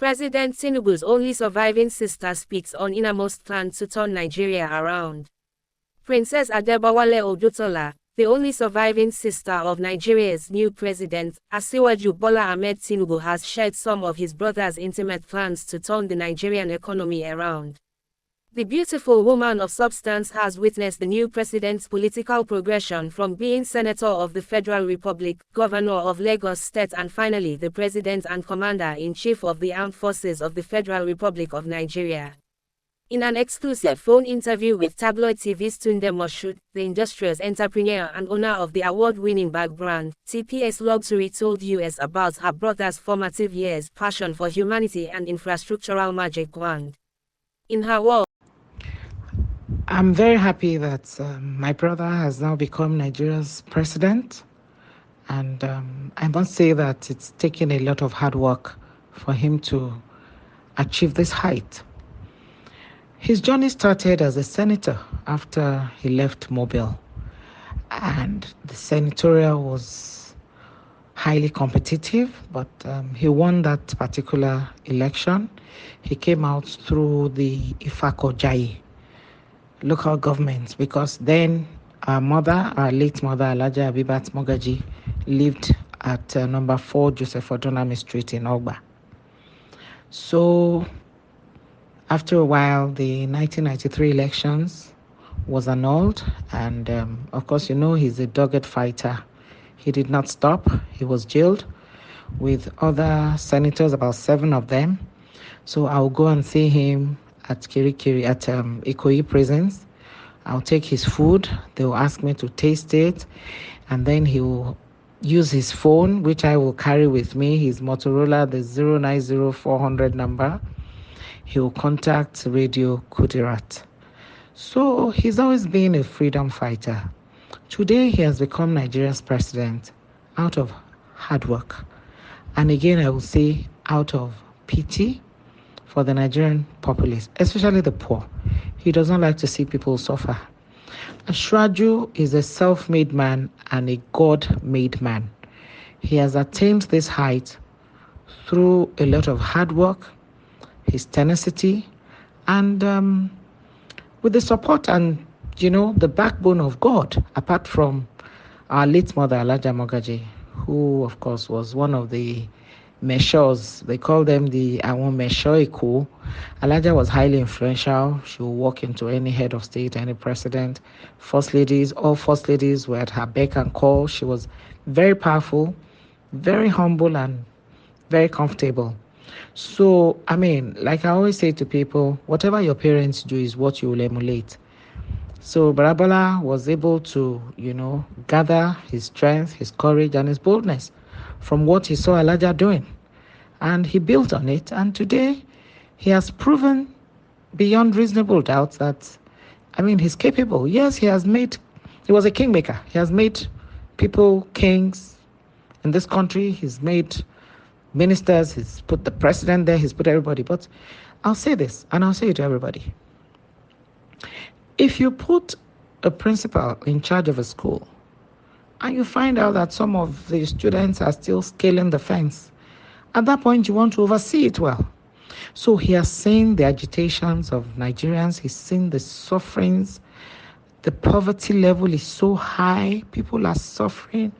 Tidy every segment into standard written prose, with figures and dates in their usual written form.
President Tinubu's only surviving sister speaks on Innermost plan to turn Nigeria around. Princess Adebowale Odutola, the only surviving sister of Nigeria's new president, Asiwaju Bola Ahmed Tinubu, has shared some of his brother's intimate plans to turn the Nigerian economy around. The beautiful woman of substance has witnessed the new president's political progression from being Senator of the Federal Republic, Governor of Lagos State, and finally the President and Commander-in-Chief of the Armed Forces of the Federal Republic of Nigeria. In an exclusive phone interview with tabloid TV's Innermost, the industrious entrepreneur and owner of the award-winning bag brand, TPS Luxury told US about her brother's formative years, passion for humanity and infrastructural magic wand. In her world, I'm very happy that my brother has now become Nigeria's president. And I must say that it's taken a lot of hard work for him to achieve this height. His journey started as a senator after he left Mobile. And the senatorial was highly competitive, but he won that particular election. He came out through the Ifako Jai local government, because then our late mother, Alaja Abibat Mogaji, lived at number 4 Joseph Odonami Street in Ogba. So after a while, the 1993 elections was annulled, and of course, he's a dogged fighter. He did not stop. He was jailed with other senators, about 7 of them. So I'll go and see him at Kirikiri, at Ikoyi prisons. I'll take his food. They'll ask me to taste it. And then he will use his phone, which I will carry with me, his Motorola, the 090400 number. He will contact Radio Kudirat. So he's always been a freedom fighter. Today, he has become Nigeria's president out of hard work. And again, I will say out of pity for the Nigerian populace, especially the poor. He doesn't like to see people suffer. Ashwaju is a self-made man and a God-made man. He has attained this height through a lot of hard work, his tenacity, and with the support and, the backbone of God, apart from our late mother, Alaja Mogaji, who, of course, was one of the measures. They call them the Awon Meshoiku. Alaja was highly influential. She would walk into any head of state, any president, all first ladies were at her beck and call. She was very powerful, very humble, and very comfortable. So, like I always say to people, whatever your parents do is what you will emulate. So Barabola was able to, gather his strength, his courage, and his boldness from what he saw Alaja doing. And he built on it. And today, he has proven beyond reasonable doubt that, he's capable. Yes, he was a kingmaker. He has made people kings in this country. He's made ministers. He's put the president there. He's put everybody. But I'll say this, and I'll say it to everybody. If you put a principal in charge of a school, and you find out that some of the students are still scaling the fence, at that point you want to oversee it well. So he has seen the agitations of Nigerians, he's seen the sufferings, the poverty level is so high, people are suffering.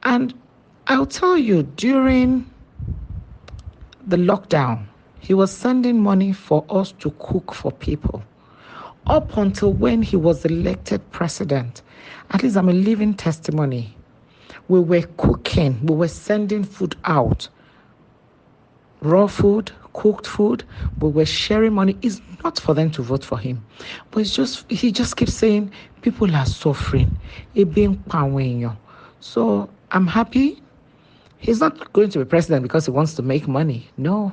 And I'll tell you, during the lockdown, he was sending money for us to cook for people. Up until when he was elected president, at least I'm a living testimony. We were cooking, we were sending food out. Raw food, cooked food, we were sharing money. It's not for them to vote for him. But he just keeps saying, people are suffering. So I'm happy. He's not going to be president because he wants to make money. No.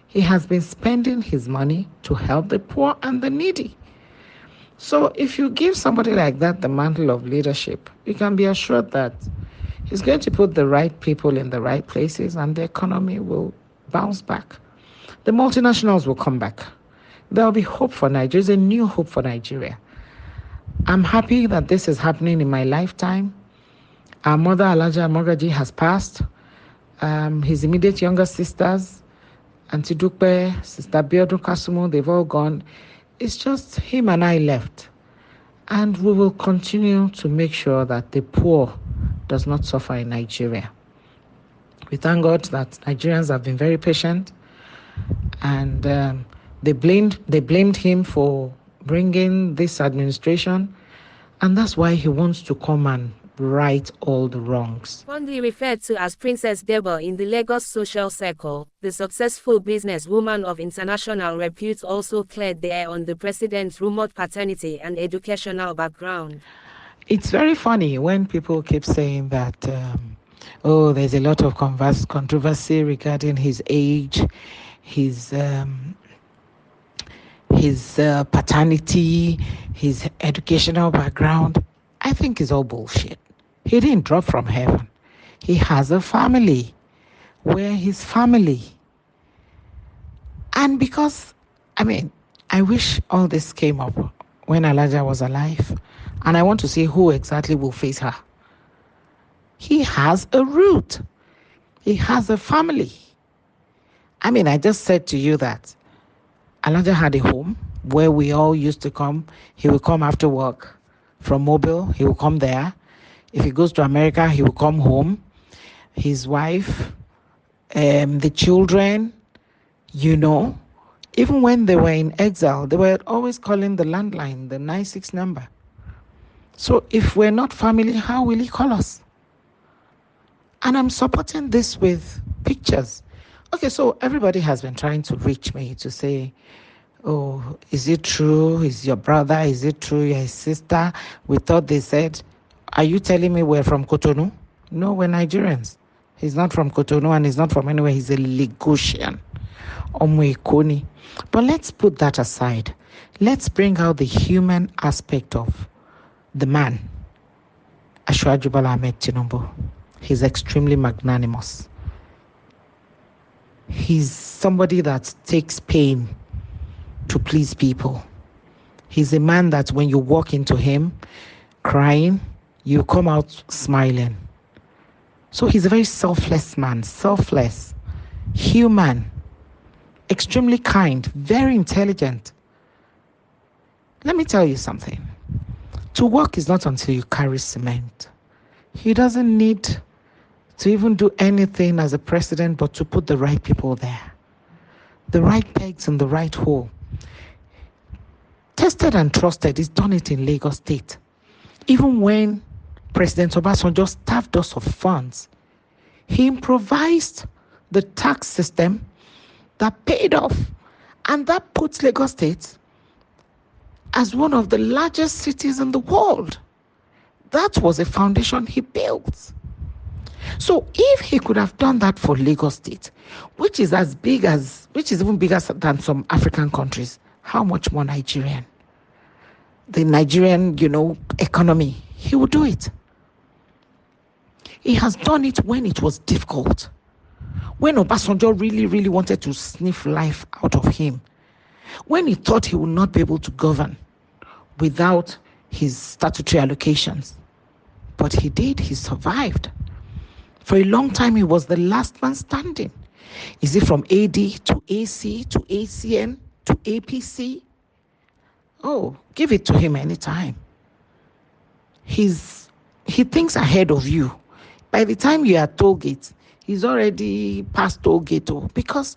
He has been spending his money to help the poor and the needy. So if you give somebody like that the mantle of leadership, you can be assured that he's going to put the right people in the right places and the economy will bounce back. The multinationals will come back. There will be hope for Nigeria. There's a new hope for Nigeria. I'm happy that this is happening in my lifetime. Our mother, Alaja Mogaji, has passed. His immediate younger sisters, Auntie Dupe, Sister Biodun Kasumo, they've all gone. It's just him and I left. And we will continue to make sure that the poor does not suffer in Nigeria. We thank God that Nigerians have been very patient, and they blamed him for bringing this administration, and that's why he wants to come and right all the wrongs. Fondly referred to as Princess Debo in the Lagos social circle, the successful businesswoman of international repute also cleared the air on the president's rumored paternity and educational background. It's very funny when people keep saying that, there's a lot of controversy regarding his age, his paternity, his educational background. I think it's all bullshit. He didn't drop from heaven. He has a family. We're his family. And because, I wish all this came up when Elijah was alive. And I want to see who exactly will face her. He has a root. He has a family. I just said to you that Elijah had a home where we all used to come. He would come after work from Mobile. He will come there. If he goes to America, he will come home. His wife, the children, even when they were in exile, they were always calling the landline, the 96 number. So if we're not family, how will he call us? And I'm supporting this with pictures. Okay, so everybody has been trying to reach me to say, oh, is it true? Is your brother? Is it true? Your sister? We thought they said, are you telling me we're from Cotonou? No, we're Nigerians. He's not from Cotonou and he's not from anywhere. He's a Lagosian. Omoikoni. But let's put that aside. Let's bring out the human aspect of the man, Asiwaju Bola Ahmed Tinubu. He's extremely magnanimous. He's somebody that takes pain to please people. He's a man that when you walk into him crying, you come out smiling. So he's a very selfless man, selfless, human, extremely kind, very intelligent. Let me tell you something. To work is not until you carry cement. He doesn't need to even do anything as a president but to put the right people there. The right pegs in the right hole. Tested and trusted. He's done it in Lagos State. Even when President Obasanjo starved us of funds, he improvised the tax system that paid off, and that puts Lagos State as one of the largest cities in the world. That was a foundation he built. So if he could have done that for Lagos State, which is even bigger than some African countries, how much more Nigerian? The Nigerian, economy, he would do it. He has done it when it was difficult. When Obasanjo really, really wanted to sniff life out of him. When he thought he would not be able to govern without his statutory allocations. But he did, he survived. For a long time, he was the last man standing. Is it from AD to AC to ACN to APC? Oh, give it to him anytime. He thinks ahead of you. By the time you are at toll gate, he's already past toll gate because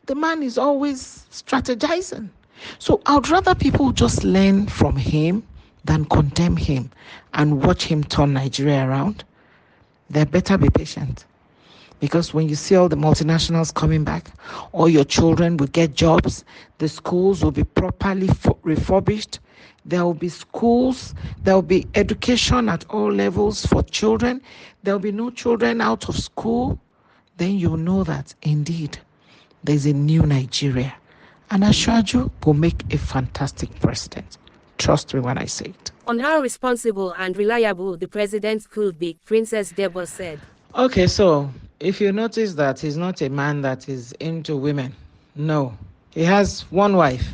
the man is always strategizing. So I'd rather people just learn from him than condemn him and watch him turn Nigeria around. They better be patient. Because when you see all the multinationals coming back, all your children will get jobs, the schools will be properly refurbished, there will be schools, there will be education at all levels for children, there will be no children out of school, then you'll know that indeed there's a new Nigeria. And Asiwaju will make a fantastic president. Trust me when I say it. On how responsible and reliable the president could be, Princess Debo said. Okay, so if you notice that he's not a man that is into women, no. He has one wife,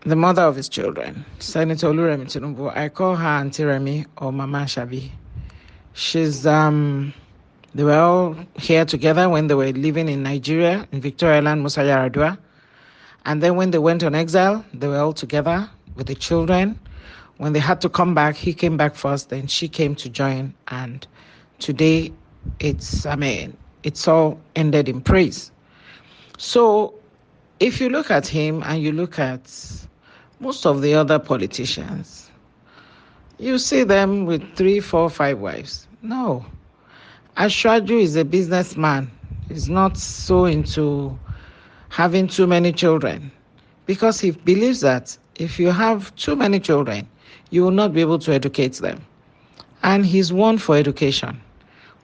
the mother of his children, Senator Oluremi Tinubu. I call her Auntie Remi or Mama Shabi. She's They were all here together when they were living in Nigeria, in Victoria Land, Musa Yaradua. And then when they went on exile, they were all together with the children. When they had to come back, he came back first, then she came to join. And today, it's all ended in praise. So if you look at him and you look at most of the other politicians, you see them with 3, 4, 5 wives. No. Ashwaju is a businessman. He's not so into having too many children because he believes that if you have too many children, you will not be able to educate them. And he's one for education.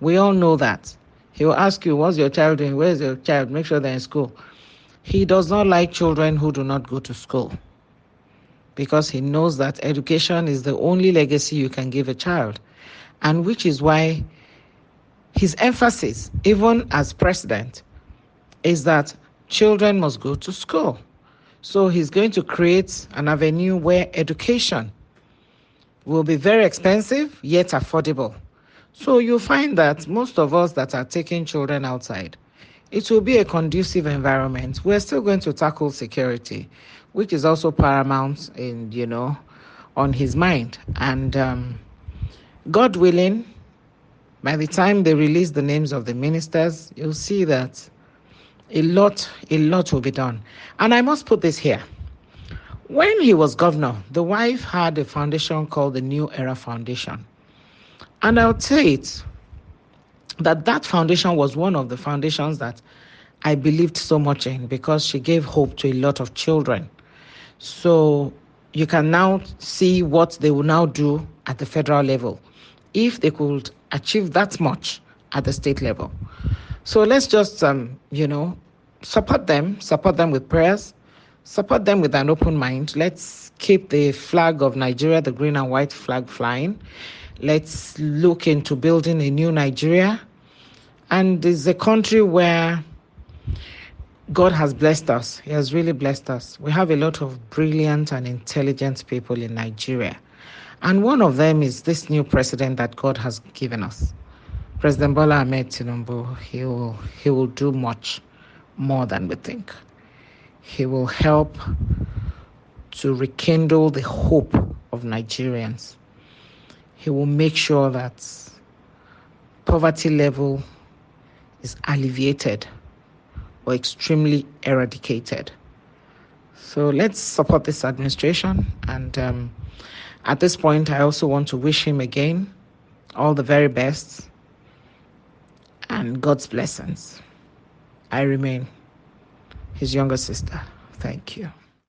We all know that. He will ask you, what's your child doing? Where's your child? Make sure they're in school. He does not like children who do not go to school because he knows that education is the only legacy you can give a child. And which is why his emphasis, even as president, is that children must go to school. So he's going to create an avenue where education will be very expensive yet affordable. So you'll find that most of us that are taking children outside, it will be a conducive environment. We're still going to tackle security, which is also paramount on his mind. And God willing, by the time they release the names of the ministers, you'll see that a lot will be done. And I must put this here. When he was governor, the wife had a foundation called the New Era Foundation. And I'll tell it that foundation was one of the foundations that I believed so much in because she gave hope to a lot of children. So you can now see what they will now do at the federal level if they could achieve that much at the state level. So let's just, support them with prayers, support them with an open mind. Let's keep the flag of Nigeria, the green and white flag, flying. Let's look into building a new Nigeria. And it's a country where God has blessed us. He has really blessed us. We have a lot of brilliant and intelligent people in Nigeria. And one of them is this new president that God has given us. President Bola Ahmed Tinubu, he will do much more than we think. He will help to rekindle the hope of Nigerians. He will make sure that poverty level is alleviated or extremely eradicated. So let's support this administration. And at this point, I also want to wish him again all the very best and God's blessings. I remain his younger sister. Thank you.